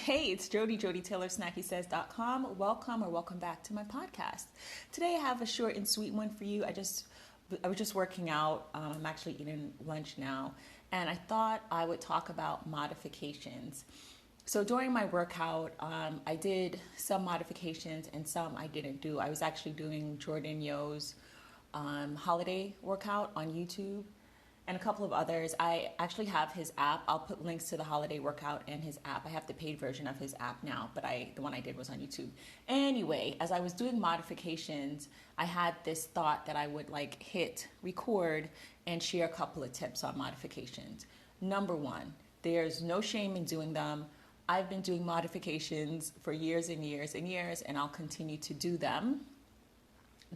Hey, it's Jody, JodyTaylorSnackySays.com. Welcome back to my podcast. Today I have a short and sweet one for you. I was just working out. I'm actually eating lunch now, and I thought I would talk about modifications. So during my workout, I did some modifications and some I didn't do. I was actually doing Jordan Yo's holiday workout on YouTube and a couple of others. I actually have his app. I'll put links to the holiday workout and his app. I have the paid version of his app now, but the one I did was on YouTube. Anyway, as I was doing modifications, I had this thought that I would hit record and share a couple of tips on modifications. Number one, there's no shame in doing them. I've been doing modifications for years and years and years, and I'll continue to do them.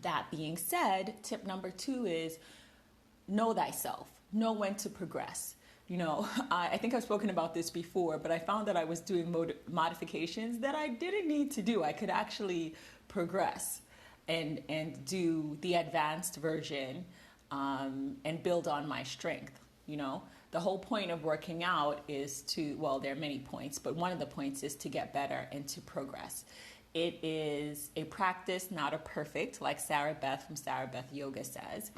That being said, tip number two is know thyself. Know when to progress. I think I've spoken about this before, but I found that I was doing modifications that I didn't need to do. I could actually progress and do the advanced version and build on my strength. The whole point of working out is there are many points, but one of the points is to get better and to progress. It is a practice, not a perfect, like Sarah Beth from Sarah Beth Yoga says.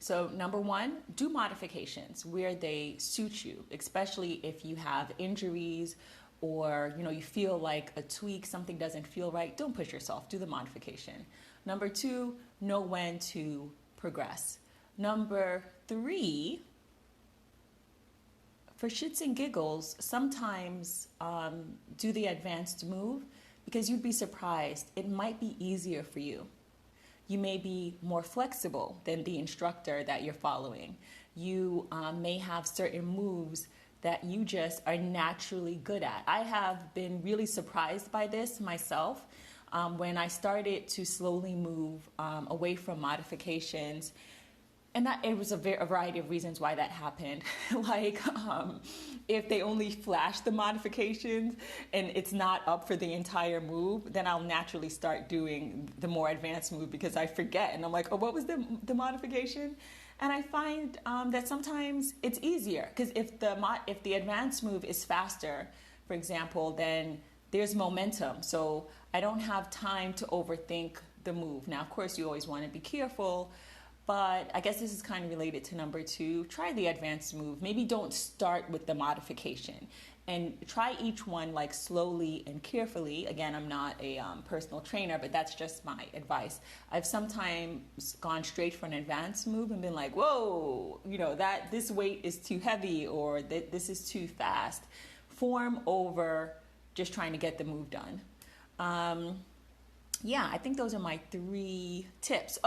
So number one, do modifications where they suit you, especially if you have injuries or, you feel like a tweak, something doesn't feel right. Don't push yourself. Do the modification. Number two, know when to progress. Number three, for shits and giggles, sometimes do the advanced move because you'd be surprised. It might be easier for you. You may be more flexible than the instructor that you're following. You may have certain moves that you just are naturally good at. I have been really surprised by this myself when I started to slowly move away from modifications. And it was a variety of reasons why that happened. If they only flash the modifications and it's not up for the entire move, then I'll naturally start doing the more advanced move because I forget. And I'm like, oh, what was the modification? And I find that sometimes it's easier because if the advanced move is faster, for example, then there's momentum. So I don't have time to overthink the move. Now, of course, you always want to be careful. But I guess this is kind of related to number two. Try the advanced move. Maybe don't start with the modification and try each one slowly and carefully. Again, I'm not a personal trainer, but that's just my advice. I've sometimes gone straight for an advanced move and been like, whoa, that this weight is too heavy or that this is too fast. Form over just trying to get the move done. I think those are my three tips.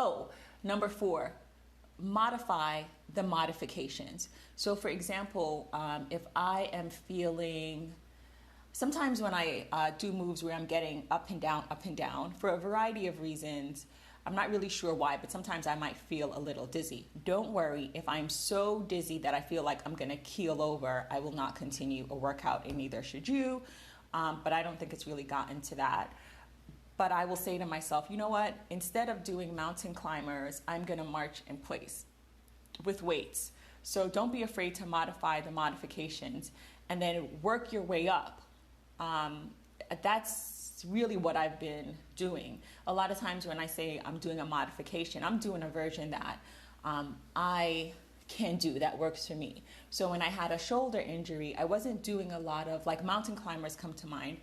Number four, modify the modifications. So for example, if I am feeling, sometimes when I do moves where I'm getting up and down, for a variety of reasons, I'm not really sure why, but sometimes I might feel a little dizzy. Don't worry, if I'm so dizzy that I feel like I'm gonna keel over, I will not continue a workout, and neither should you, but I don't think it's really gotten to that. But I will say to myself, you know what? Instead of doing mountain climbers, I'm going to march in place with weights. So don't be afraid to modify the modifications and then work your way up. That's really what I've been doing. A lot of times when I say I'm doing a modification, I'm doing a version that I can do that works for me. So when I had a shoulder injury, I wasn't doing a lot of, mountain climbers come to mind.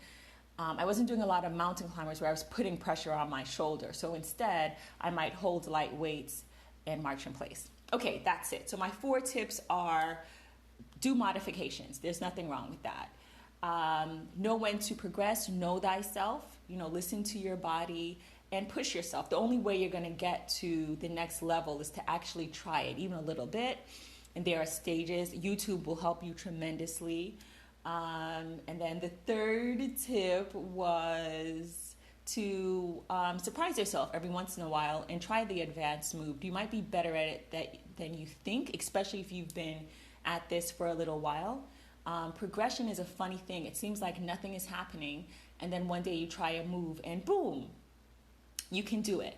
I wasn't doing a lot of mountain climbers where I was putting pressure on my shoulder. So instead, I might hold light weights and march in place. Okay, that's it. So my four tips are do modifications. There's nothing wrong with that. Know when to progress. Know thyself. Listen to your body and push yourself. The only way you're going to get to the next level is to actually try it, even a little bit. And there are stages. YouTube will help you tremendously. And then the third tip was to surprise yourself every once in a while and try the advanced move. You might be better at it than you think, especially if you've been at this for a little while. Progression is a funny thing. It seems like nothing is happening, and then one day you try a move and boom, you can do it.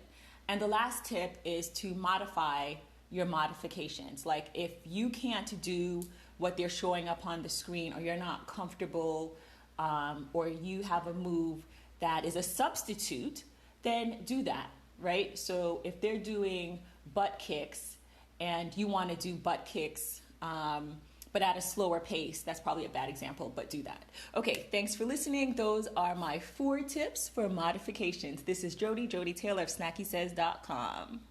And the last tip is to modify your modifications. If you can't do what they're showing up on the screen, or you're not comfortable or you have a move that is a substitute, then do that, right? So if they're doing butt kicks and you want to do butt kicks, but at a slower pace, that's probably a bad example, but do that. Okay, thanks for listening. Those are my 4 tips for modifications. This is Jody Taylor of snackysays.com.